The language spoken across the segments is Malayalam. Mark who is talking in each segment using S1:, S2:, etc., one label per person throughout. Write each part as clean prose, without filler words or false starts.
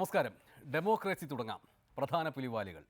S1: നമസ്കാരം. ഡെമോക്രസി തുടങ്ങാം. പ്രധാന പുലിവാലികൾ.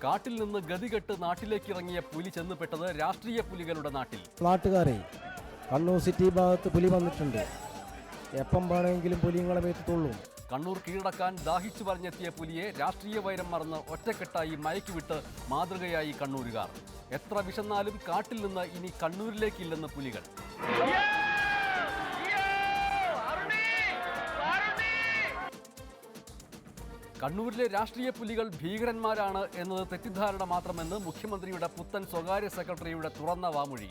S1: കാട്ടിൽ നിന്ന് ഗതികെട്ട് നാട്ടിലേക്കിറങ്ങിയ പുലി ചെന്നുപെട്ടത് രാഷ്ട്രീയ പുലികളുടെ നാട്ടിൽ.
S2: നാട്ടുകാരെ, കണ്ണൂർ സിറ്റി ഭാഗത്ത് പുലി വന്നിട്ടുണ്ട്. എപ്പം വേണമെങ്കിലും പുലിങ്ങളെ മേത്തുള്ളൂ.
S1: കണ്ണൂർ കീഴടക്കാൻ ദാഹിച്ചു പറഞ്ഞെത്തിയ പുലിയെ രാഷ്ട്രീയ വൈരം മറന്ന് ഒറ്റക്കെട്ടായി മയക്കിവിട്ട് മാതൃകയായി കണ്ണൂരുകാർ. എത്ര വിശന്നാലും കാട്ടിൽ നിന്ന് ഇനി കണ്ണൂരിലേക്കില്ലെന്ന് പുലികൾ. കണ്ണൂരിലെ രാഷ്ട്രീയ പുലികൾ ഭീകരന്മാരാണ് എന്നത് തെറ്റിദ്ധാരണ മാത്രമെന്ന് മുഖ്യമന്ത്രിയുടെ പുത്തൻ സ്വകാര്യ സെക്രട്ടറിയുടെ തുറന്ന വാമൊഴി.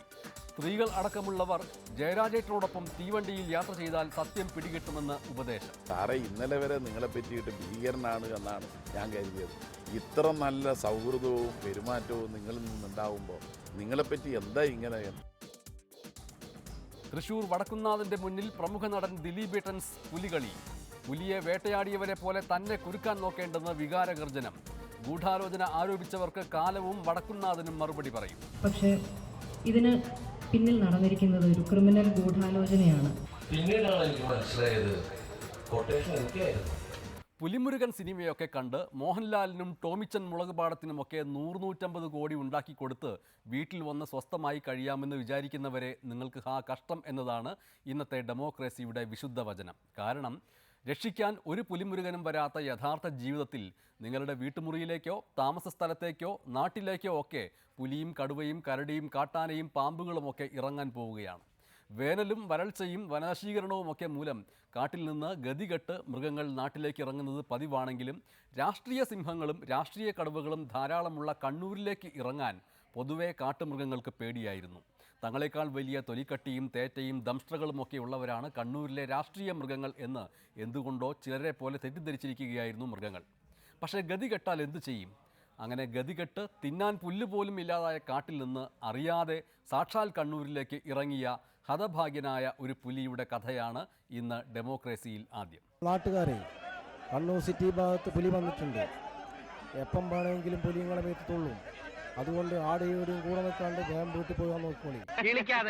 S1: സ്ത്രീകൾ അടക്കമുള്ളവർ ജയരാജേട്ടനോടൊപ്പം തീവണ്ടിയിൽ യാത്ര ചെയ്താൽ സത്യം പിടികിട്ടുമെന്ന് ഉപദേശം.
S3: സാറേ, ഇന്നലെ വരെ നിങ്ങളെ പറ്റിയിട്ട് ഭീകരനാണ് എന്നാണ് ഞാൻ കരുതിയത്. ഇത്ര നല്ല സൗഹൃദവും പെരുമാറ്റവും നിങ്ങളിൽ നിന്നുണ്ടാവുമ്പോൾ നിങ്ങളെപ്പറ്റി എന്താ ഇങ്ങനെ?
S1: തൃശൂർ വടക്കുന്നാഥന്റെ മുന്നിൽ പ്രമുഖ നടൻ ദിലീപേട്ടൻസ് പുലികളി. പുലിയെ വേട്ടയാടിയവരെ പോലെ തന്നെ കുരുക്കാൻ നോക്കേണ്ടെന്ന് വികാരഗർജനം. ഗൂഢാലോചന ആരോപിച്ചവർക്ക് കാലവും വടക്കുന്നാഥനും മറുപടി പറയും.
S4: പക്ഷേ ഇതിന് പിന്നിൽ നടന്നിരിക്കുന്നത് ഒരു ക്രിമിനൽ ഗൂഢാലോചനയാണ്.
S1: പുലിമുരുകൻ സിനിമയൊക്കെ കണ്ട് മോഹൻലാലിനും ടോമിച്ചൻ മുളകുപാടത്തിനുമൊക്കെ 100-150 കോടി ഉണ്ടാക്കി കൊടുത്ത് വീട്ടിൽ വന്ന് സ്വസ്ഥമായി കഴിയാമെന്ന് വിചാരിക്കുന്നവരെ നിങ്ങൾക്ക് കഷ്ടം എന്നതാണ് ഇന്നത്തെ ഡെമോക്രസിയുടെ വിശുദ്ധ വചനം. കാരണം രക്ഷിക്കാൻ ഒരു പുലിമുരുകനും വരാത്ത യഥാർത്ഥ ജീവിതത്തിൽ നിങ്ങളുടെ വീട്ടുമുറിയിലേക്കോ താമസ സ്ഥലത്തേക്കോ നാട്ടിലേക്കോ ഒക്കെ പുലിയും കടുവയും കരടിയും കാട്ടാനയും പാമ്പുകളുമൊക്കെ ഇറങ്ങാൻ പോവുകയാണ്. വേനലും വരൾച്ചയും വനനശീകരണവുമൊക്കെ മൂലം കാട്ടിൽ നിന്ന് ഗതികെട്ട് മൃഗങ്ങൾ നാട്ടിലേക്ക് ഇറങ്ങുന്നത് പതിവാണെങ്കിലും രാഷ്ട്രീയ സിംഹങ്ങളും രാഷ്ട്രീയ കടുവകളും ധാരാളമുള്ള കണ്ണൂരിലേക്ക് ഇറങ്ങാൻ പൊതുവെ കാട്ടുമൃഗങ്ങൾക്ക് പേടിയായിരുന്നു. തങ്ങളെക്കാൾ വലിയ തൊലിക്കട്ടിയും തേറ്റയും ദംഷ്ട്രകളുമൊക്കെ ഉള്ളവരാണ് കണ്ണൂരിലെ രാഷ്ട്രീയ മൃഗങ്ങൾ എന്ന് എന്തുകൊണ്ടോ ചിലരെ പോലെ തെറ്റിദ്ധരിച്ചിരിക്കുകയായിരുന്നു മൃഗങ്ങൾ. പക്ഷേ ഗതികെട്ടാൽ എന്തു ചെയ്യും? അങ്ങനെ ഗതികെട്ട് തിന്നാൻ പുല്ലുപോലും ഇല്ലാതായ കാട്ടിൽ നിന്ന് അറിയാതെ സാക്ഷാൽ കണ്ണൂരിലേക്ക് ഇറങ്ങിയ ഹതഭാഗ്യനായ ഒരു പുലിയുടെ കഥയാണ് ഇന്ന് ഡെമോക്രസിയിൽ ആദ്യം.
S2: നാട്ടുകാരെ, കണ്ണൂർ സിറ്റി ഭാഗത്ത് പുലി വന്നിട്ടുണ്ട്. എപ്പം വേണമെങ്കിലും പുലിങ്ങളെ മേത്തുള്ളൂ. അതുകൊണ്ട് ആടെയോടെയും കൂടെ നിൽക്കാണ്ട് വേഗം വീട്ടിൽ പോകാൻ നോക്കോളി.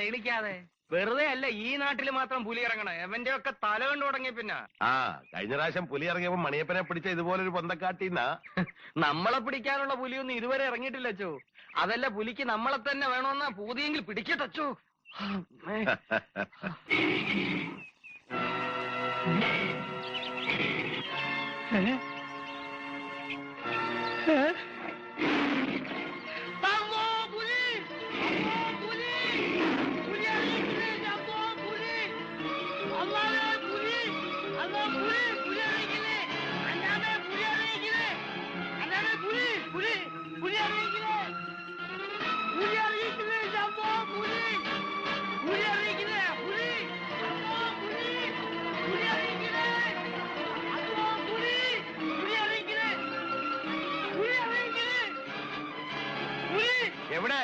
S5: ഇളിക്കാതെ വെറുതെ അല്ല ഈ നാട്ടിൽ മാത്രം പുലി ഇറങ്ങണേ. എവന്റെ ഒക്കെ തല കണ്ടു തുടങ്ങി. പിന്നെ
S6: കഴിഞ്ഞ പ്രാവശ്യം പുലി ഇറങ്ങിയപ്പോ മണിയപ്പനെ പിടിച്ച ഇതുപോലൊരു പൊന്തക്കാട്ടിന്നാ.
S5: നമ്മളെ പിടിക്കാനുള്ള പുലിയൊന്നും ഇതുവരെ ഇറങ്ങിയിട്ടില്ല അച്ചോ. അതല്ല, പുലിക്ക് നമ്മളെ തന്നെ വേണമെന്നാ പൂതിയെങ്കിൽ പിടിക്കട്ടച്ചോ.
S6: എവിടെ?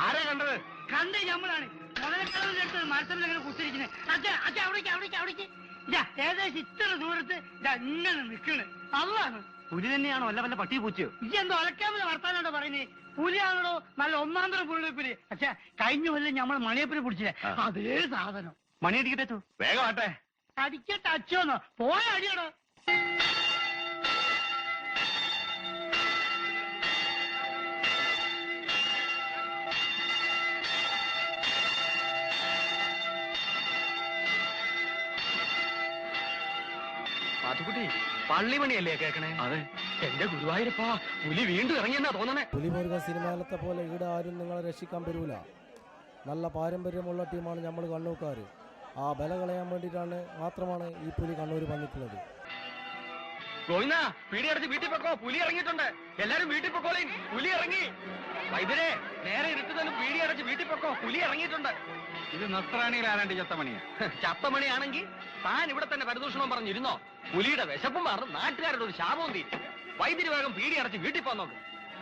S6: ആരാ കണ്ടത്?
S5: കണ്ട് നമ്മളാണ് മത്സരം കുത്തിരിക്കുന്നത്. ഏകദേശം ഇത്ര ദൂരത്ത് ഇങ്ങനെ നിൽക്കണ്. അതാണ് പുലി തന്നെയാണോ അല്ല വല്ല പട്ടി പൂച്ചയോ? ഇതെന്തോ ഒലക്കാമെന്ന് വർത്താനോട്ടോ പറയുന്നേ. പുലിയാണോ നല്ല ഒന്നാന്തരം പുള്ളി. പക്ഷെ കഴിഞ്ഞ കൊല്ലം നമ്മൾ മണിയപ്പനെ പിടിച്ചില്ലേ, അതേ സാധനം.
S6: മണി അടിക്കട്ടെ, വേഗം ആട്ടെ.
S5: അടിക്കട്ടെ അച്ചോന്നോ? പോയ അടിയാണോ? പാത്തുക്കുട്ടി, പള്ളിമണിയല്ലേ കേക്കണേ? അതെ. എന്റെ ഗുരുവായൂരപ്പാ, പുലി വീണ്ടും ഇറങ്ങിയെന്നാ തോന്നണേ.
S2: പുലിമുരുകൻ സിനിമയിലത്തെ പോലെ ഇവിടെ ആരും നിങ്ങളെ രക്ഷിക്കാൻ വരൂല. നല്ല പാരമ്പര്യമുള്ള ടീമാണ് നമ്മൾ കണ്ണൂർക്കാർ. ആ ബല കളയാൻ വേണ്ടിയിട്ടാണ് മാത്രമാണ് ഈ പുലി കണ്ണൂർ വന്നിട്ടുള്ളത്.
S5: ഗോവിന്ദ, പീടിയടച്ച് വീട്ടിൽ പൊക്കോ, പുലി ഇറങ്ങിയിട്ടുണ്ട്. എല്ലാരും വീട്ടിൽ പൊക്കോളേ, പുലി ഇറങ്ങി. വൈദ്യരെ, നേരെ ഇരുട്ടുതന്നെ പീടിയടച്ച് വീട്ടിൽ പൊക്കോ, പുലി ഇറങ്ങിയിട്ടുണ്ട്.
S6: ഇത് നസ്രാണിയിൽ ആരാണ്ട് ചത്തമണിയാ?
S5: ചത്തമണിയാണെങ്കിൽ താൻ ഇവിടെ തന്നെ പരിദൂഷണം പറഞ്ഞിരുന്നോ? പുലിയുടെ വിശപ്പും മാറും, നാട്ടുകാരുടെ ഒരു ശാപവും തീരും. വൈദ്യുതി വേഗം പീടി അടച്ച് വീട്ടിൽ പോന്നോളൂ.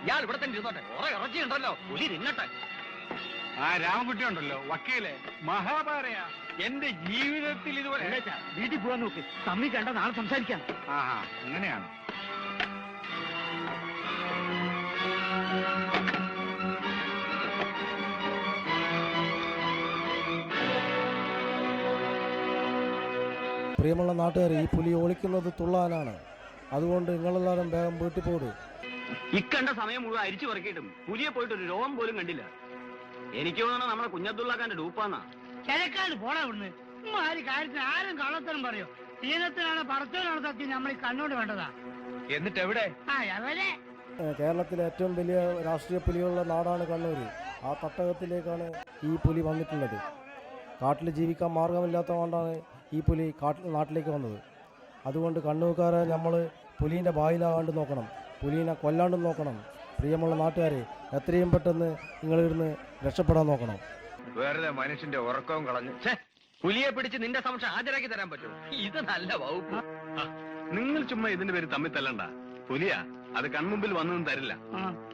S5: ഇയാൾ ഇവിടെ തന്നെ ഇരുന്നോട്ടെ, കുറെ ഇറച്ചിയുണ്ടല്ലോ, പുലി തിന്നട്ടെ.
S6: ആ രാമൻകുട്ടി ഉണ്ടല്ലോ, വക്കീലെ, മഹാഭാരയാ. എന്റെ ജീവിതത്തിൽ ഇതുപോലെ.
S5: വീട്ടിൽ പോവാൻ നോക്ക്, തമ്മി കണ്ട നാളെ സംസാരിക്കാം.
S6: ആഹാ, അങ്ങനെയാണ്.
S2: പ്രിയമുള്ള നാട്ടുകാർ, ഈ പുലി ഒളിക്കുന്നത് തുള്ളാനാണ്. അതുകൊണ്ട് നിങ്ങളെല്ലാവരും വേഗം വീട്ടിൽ പോടും.
S7: ഇക്കണ്ട സമയം മുഴുവൻ അരിച്ചു പറക്കിയിട്ടും പുലിയെ പോയിട്ട് ഒരു രോഗം പോലും കണ്ടില്ല. എനിക്ക് തോന്നണം നമ്മളെ കുഞ്ഞബ്ദുള്ളാക്കാന്റെ ഡൂപ്പാന്നാ.
S5: കിഴക്കാട് പോടാ ഇവിടുന്ന്. ആര് കാര്യത്തിന് ആരും കള്ളത്തരം പറയോ? ഈനത്തിനാണ് പറച്ചോനാണ് സത്യം നമ്മൾ ഈ കണ്ണോട് വേണ്ടതാ.
S6: എന്നിട്ട് എവിടെ?
S5: എവരെ
S2: കേരളത്തിലെ ഏറ്റവും വലിയ രാഷ്ട്രീയ പുലികളുള്ള നാടാണ് കണ്ണൂർ. ആ തട്ടകത്തിലേക്കാണ് ഈ പുലി വന്നിട്ടുള്ളത്. കാട്ടിൽ ജീവിക്കാൻ മാർഗമില്ലാത്തതുകൊണ്ടാണ് ഈ പുലി നാട്ടിലേക്ക് വന്നത്. അതുകൊണ്ട് കണ്ണൂർക്കാരെ നമ്മൾ പുലീൻ്റെ ബായിലാകാണ്ട് നോക്കണം, പുലീനെ കൊല്ലാണ്ട് നോക്കണം. പ്രിയമുള്ള നാട്ടുകാരെ, എത്രയും പെട്ടെന്ന് നിങ്ങളിരുന്ന് രക്ഷപ്പെടാൻ നോക്കണം.
S6: വെറുതെ മനുഷ്യന്റെ ഉറക്കവും കളഞ്ഞു.
S7: പുലിയെ പിടിച്ച് നിന്റെ സമക്ഷം ഹാജരാക്കി തരാൻ പറ്റുമോ? ഇത് നല്ല വകുപ്പ്.
S6: നിങ്ങൾ ചുമ്മാ ഇതിന്റെ പേര് തമ്മിൽ തല്ലണ്ട. പുലിയാ, അത് കൺമുമ്പിൽ വന്നൊന്നും തരില്ല.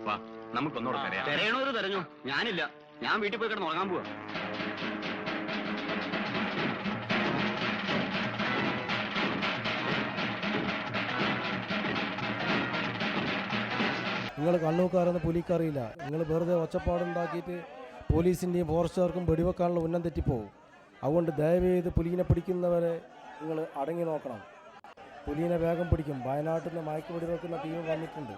S6: വാ, നമുക്കൊന്നോടെ തരാം.
S7: തെരയണോര് തെരഞ്ഞു, ഞാനില്ല. ഞാൻ വീട്ടിൽ പോയി കിടന്ന് ഉറങ്ങാൻ പോവാ.
S2: നിങ്ങൾ കണ്ണൂക്കാരെന്ന് പുലിക്കറിയില്ല. നിങ്ങൾ വെറുതെ ഒച്ചപ്പാടുണ്ടാക്കിയിട്ട് പോലീസിൻ്റെയും ഫോറസ്റ്റുകാർക്കും വെടിവെക്കാനുള്ള ഉന്നം തെറ്റിപ്പോവും. അതുകൊണ്ട് ദയവേത് പുലീനെ പിടിക്കുന്നവരെ നിങ്ങൾ അടങ്ങി നോക്കണം. പുലീനെ വേഗം പിടിക്കും. വയനാട്ടിൽ നിന്ന് മയക്ക് വെടിവെക്കുന്ന ടീം വന്നിട്ടുണ്ട്.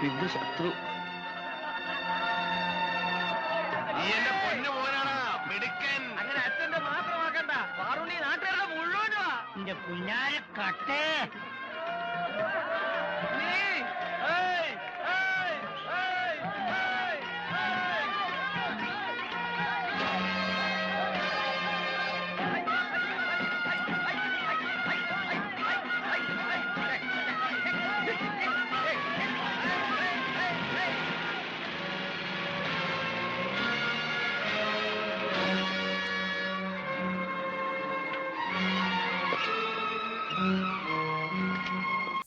S7: നിന്റെ ശത്രു
S6: എന്റെ പൊന്നു മോനാണ് മിടുക്കൻ.
S7: അങ്ങനെ അച്ഛന്റെ മാത്രമാക്കണ്ട, പാറുണ്ണി നാട്ടുകാരുടെ മുഴുവനുവാ.
S5: എന്റെ കുഞ്ഞായ കട്ടേ.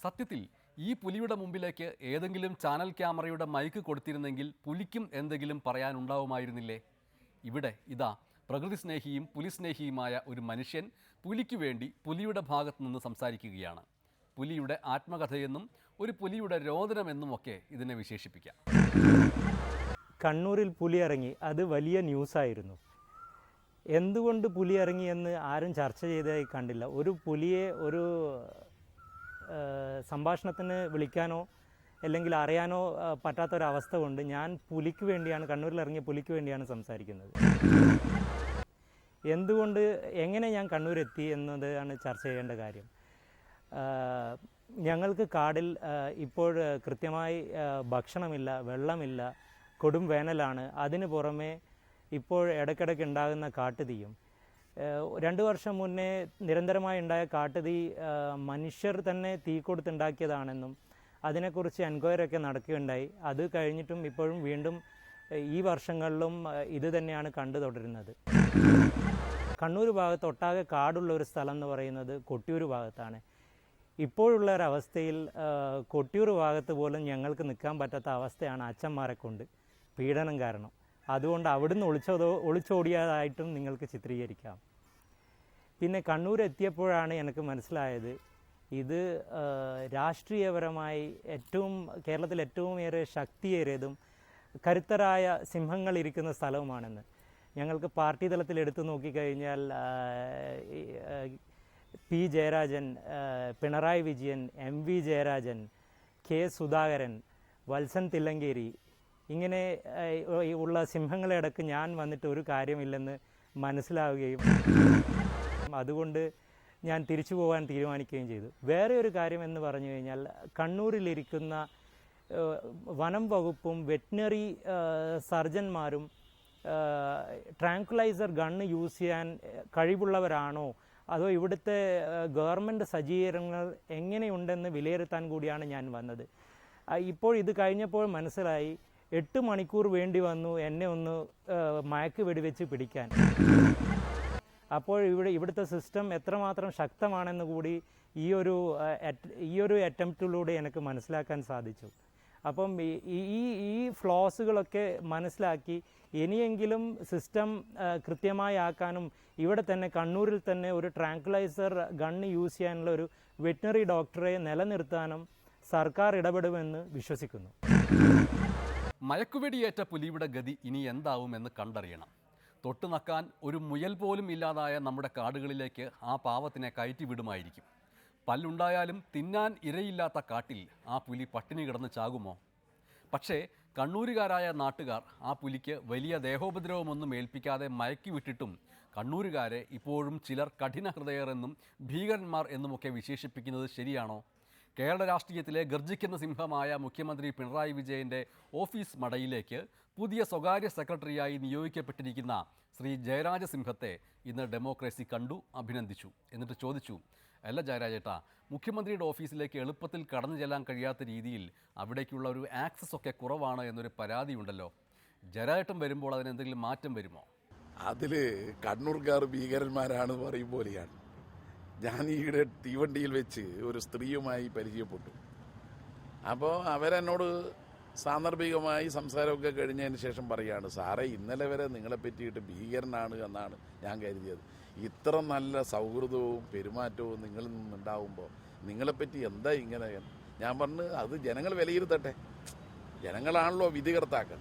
S1: സത്യത്തിൽ ഈ പുലിയുടെ മുമ്പിലേക്ക് ഏതെങ്കിലും ചാനൽ ക്യാമറയുടെ മൈക്ക് കൊടുത്തിരുന്നെങ്കിൽ പുലിക്കും എന്തെങ്കിലും പറയാനുണ്ടാവുമായിരുന്നില്ലേ? ഇവിടെ ഇതാ പ്രകൃതി സ്നേഹിയും പുലി സ്നേഹിയുമായ ഒരു മനുഷ്യൻ പുലിക്ക് വേണ്ടി പുലിയുടെ ഭാഗത്തു നിന്ന് സംസാരിക്കുകയാണ്. പുലിയുടെ ആത്മകഥയെന്നും ഒരു പുലിയുടെ രോദനമെന്നുമൊക്കെ ഇതിനെ വിശേഷിപ്പിക്കാം.
S8: കണ്ണൂരിൽ പുലി ഇറങ്ങി, അത് വലിയ ന്യൂസായിരുന്നു. എന്തുകൊണ്ട് പുലി ഇറങ്ങിയെന്ന് ആരും ചർച്ച ചെയ്തതായി കണ്ടില്ല. ഒരു പുലിയെ ഒരു സംഭാഷണത്തിന് വിളിക്കാനോ അല്ലെങ്കിൽ അറിയാനോ പറ്റാത്തൊരവസ്ഥ കൊണ്ട് ഞാൻ പുലിക്ക് വേണ്ടിയാണ്, കണ്ണൂരിൽ ഇറങ്ങിയ പുലിക്ക് വേണ്ടിയാണ് സംസാരിക്കുന്നത്. എന്തുകൊണ്ട്, എങ്ങനെ ഞാൻ കണ്ണൂരെത്തി എന്നതാണ് ചർച്ച ചെയ്യേണ്ട കാര്യം. ഞങ്ങൾക്ക് കാടിൽ ഇപ്പോൾ കൃത്യമായി ഭക്ഷണമില്ല, വെള്ളമില്ല, കൊടും വേനലാണ്. അതിന് പുറമെ ഇപ്പോൾ ഇടയ്ക്കിടയ്ക്ക് ഉണ്ടാകുന്ന കാട്ടുതീയും. 2 വർഷം മുന്നേ നിരന്തരമായി ഉണ്ടായ കാട്ടുതീ മനുഷ്യർ തന്നെ തീ കൊടുത്തുണ്ടാക്കിയതാണെന്നും അതിനെക്കുറിച്ച് എൻക്വയറിയൊക്കെ നടക്കുകയുണ്ടായി. അത് കഴിഞ്ഞിട്ടും ഇപ്പോഴും വീണ്ടും ഈ വർഷങ്ങളിലും ഇത് തന്നെയാണ് കണ്ടു തുടരുന്നത്. കണ്ണൂർ ഭാഗത്ത് ഒട്ടാകെ കാടുള്ള ഒരു സ്ഥലം എന്ന് പറയുന്നത് കൊട്ടിയൂർ ഭാഗത്താണ്. ഇപ്പോഴുള്ള ഒരവസ്ഥയിൽ കൊട്ടിയൂർ ഭാഗത്ത് പോലും ഞങ്ങൾക്ക് നിൽക്കാൻ പറ്റാത്ത അവസ്ഥയാണ് അച്ഛന്മാരെ കൊണ്ട്, പീഡനം കാരണം. അതുകൊണ്ട് അവിടുന്ന് ഒളിച്ചോടിയതായിട്ടും നിങ്ങൾക്ക് ചിത്രീകരിക്കാം. പിന്നെ കണ്ണൂർ എത്തിയപ്പോഴാണ് എനിക്ക് മനസ്സിലായത്, ഇത് രാഷ്ട്രീയപരമായി കേരളത്തിൽ ഏറ്റവും ഏറെ ശക്തിയേറിയതും കരുത്തരായ സിംഹങ്ങൾ ഇരിക്കുന്ന സ്ഥലവുമാണെന്ന്. ഞങ്ങൾക്ക് പാർട്ടി തലത്തിൽ എടുത്തു നോക്കിക്കഴിഞ്ഞാൽ P Jayarajan, Pinarayi Vijayan, MV Jayarajan, K Sudhakaran, Valsan Thillankeri, ഇങ്ങനെ ഉള്ള സിംഹങ്ങളെ അടക്കം ഞാൻ വന്നിട്ട് ഒരു കാര്യമില്ലെന്ന് മനസ്സിലാവുകയും അതുകൊണ്ട് ഞാൻ തിരിച്ചു പോകാൻ തീരുമാനിക്കുകയും ചെയ്തു. വേറെ ഒരു കാര്യം എന്ന് പറഞ്ഞു കഴിഞ്ഞാൽ കണ്ണൂരിലിരിക്കുന്ന വനം വകുപ്പും വെറ്റിനറി സർജന്മാരും ട്രാങ്കുലൈസർ ഗണ്ണ് യൂസ് ചെയ്യാൻ കഴിവുള്ളവരാണോ അതോ ഇവിടുത്തെ ഗവൺമെൻറ് സജ്ജീകരണങ്ങൾ എങ്ങനെയുണ്ടെന്ന് വിലയിരുത്താൻ കൂടിയാണ് ഞാൻ വന്നത്. ഇപ്പോൾ ഇത് കഴിഞ്ഞപ്പോൾ മനസ്സിലായി 8 മണിക്കൂർ വേണ്ടി വന്നു എന്നെ ഒന്ന് മയക്ക് വെടിവെച്ച് പിടിക്കാൻ. അപ്പോൾ ഇവിടുത്തെ സിസ്റ്റം എത്രമാത്രം ശക്തമാണെന്ന് കൂടി ഈ ഒരു അറ്റംപ്റ്റിലൂടെ എനിക്ക് മനസ്സിലാക്കാൻ സാധിച്ചു. അപ്പം ഈ ഫ്ലോസുകളൊക്കെ മനസ്സിലാക്കി ഇനിയെങ്കിലും സിസ്റ്റം കൃത്യമായി ആക്കാനും ഇവിടെ തന്നെ കണ്ണൂരിൽ തന്നെ ഒരു ട്രാങ്കുലൈസർ ഗണ്ണ് യൂസ് ചെയ്യാനുള്ള ഒരു വെറ്റിനറി ഡോക്ടറെ നിലനിർത്താനും സർക്കാർ ഇടപെടുമെന്ന് വിശ്വസിക്കുന്നു.
S1: മയക്കുവെടിയേറ്റ പുലിയുടെ ഗതി ഇനി എന്താവുമെന്ന് കണ്ടറിയണം. തൊട്ടു നക്കാൻ ഒരു മുയൽ പോലും ഇല്ലാതായ നമ്മുടെ കാടുകളിലേക്ക് ആ പാവത്തിനെ കയറ്റി വിടുമായിരിക്കും. പല്ലുണ്ടായാലും തിന്നാൻ ഇരയില്ലാത്ത കാട്ടിൽ ആ പുലി പട്ടിണി കിടന്ന് ചാകുമോ? പക്ഷേ കണ്ണൂരുകാരായ നാട്ടുകാർ ആ പുലിക്ക് വലിയ ദേഹോപദ്രവമൊന്നും ഏൽപ്പിക്കാതെ മയക്കി വിട്ടിട്ടും കണ്ണൂരുകാരെ ഇപ്പോഴും ചിലർ കഠിന ഹൃദയർ എന്നും ഭീകരന്മാർ എന്നുമൊക്കെ വിശേഷിപ്പിക്കുന്നത് ശരിയാണോ? കേരള രാഷ്ട്രീയത്തിലെ ഗർജിക്കുന്ന സിംഹമായ മുഖ്യമന്ത്രി പിണറായി വിജയൻ്റെ ഓഫീസ് മടയിലേക്ക് പുതിയ സ്വകാര്യ സെക്രട്ടറിയായി നിയോഗിക്കപ്പെട്ടിരിക്കുന്ന ശ്രീ ജയരാജ സിംഹത്തെ ഇന്ന് ഡെമോക്രസി കണ്ടു, അഭിനന്ദിച്ചു. എന്നിട്ട് ചോദിച്ചു, അല്ല ജയരാജേട്ടാ, മുഖ്യമന്ത്രിയുടെ ഓഫീസിലേക്ക് എളുപ്പത്തിൽ കടന്നു ചെല്ലാൻ കഴിയാത്ത രീതിയിൽ അവിടേക്കുള്ള ഒരു ആക്സസ് ഒക്കെ കുറവാണ് എന്നൊരു പരാതിയുണ്ടല്ലോ. ജയരാജേട്ടൻ വരുമ്പോൾ അതിനെന്തെങ്കിലും മാറ്റം വരുമോ?
S3: അതിൽ കണ്ണൂർക്കാർ ഭീകരന്മാരാണ് പറയും പോലെയാണ്. ഞാൻ ഈയിടെ തീവണ്ടിയിൽ വെച്ച് ഒരു സ്ത്രീയുമായി പരിചയപ്പെട്ടു. അപ്പോൾ അവരെന്നോട് സാന്ദർഭികമായി സംസാരമൊക്കെ കഴിഞ്ഞതിന് ശേഷം പറയുകയാണ്, സാറേ ഇന്നലെ വരെ നിങ്ങളെ പറ്റിയിട്ട് ഭീകരനാണ് എന്നാണ് ഞാൻ കരുതിയത്. ഇത്ര നല്ല സൗഹൃദവും പെരുമാറ്റവും നിങ്ങളിൽ നിന്നുണ്ടാവുമ്പോൾ നിങ്ങളെപ്പറ്റി എന്താ ഇങ്ങനെ? ഞാൻ പറഞ്ഞു, അത് ജനങ്ങൾ വിലയിരുത്തട്ടെ, ജനങ്ങളാണല്ലോ വിധികർത്താക്കൾ.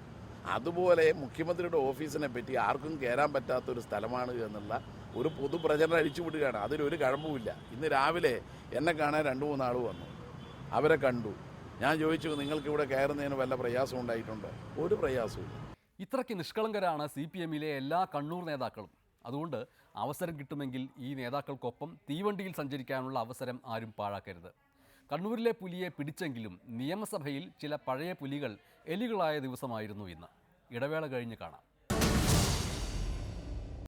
S3: അതുപോലെ മുഖ്യമന്ത്രിയുടെ ഓഫീസിനെ പറ്റി ആർക്കും കയറാൻ പറ്റാത്തൊരു സ്ഥലമാണ് എന്നുള്ള ഒരു പൊതുപ്രചരണം അഴിച്ചുവിടുകയാണ്. അതിലൊരു കഴമ്പുമില്ല. ഇന്ന് രാവിലെ എന്നെ കാണാൻ 2-3 ആൾ വന്നു. അവരെ കണ്ടു. ഞാൻ ചോദിച്ചു, നിങ്ങൾക്ക് ഇവിടെ കയറുന്നതിന് വല്ല പ്രയാസം ഉണ്ടായിട്ടുണ്ടോ? ഒരു പ്രയാസവും.
S1: ഇത്രയ്ക്ക് നിഷ്കളങ്കരാണ് CPM-ലെ എല്ലാ കണ്ണൂർ നേതാക്കളും. അതുകൊണ്ട് അവസരം കിട്ടുമെങ്കിൽ ഈ നേതാക്കൾക്കൊപ്പം തീവണ്ടിയിൽ സഞ്ചരിക്കാനുള്ള അവസരം ആരും പാഴാക്കരുത്. കണ്ണൂരിലെ പുലിയെ പിടിച്ചെങ്കിലും നിയമസഭയിൽ ചില പഴയ പുലികൾ എലികളായ ദിവസമായിരുന്നു ഇന്ന്. ഇടവേള കഴിഞ്ഞ് കാണാം.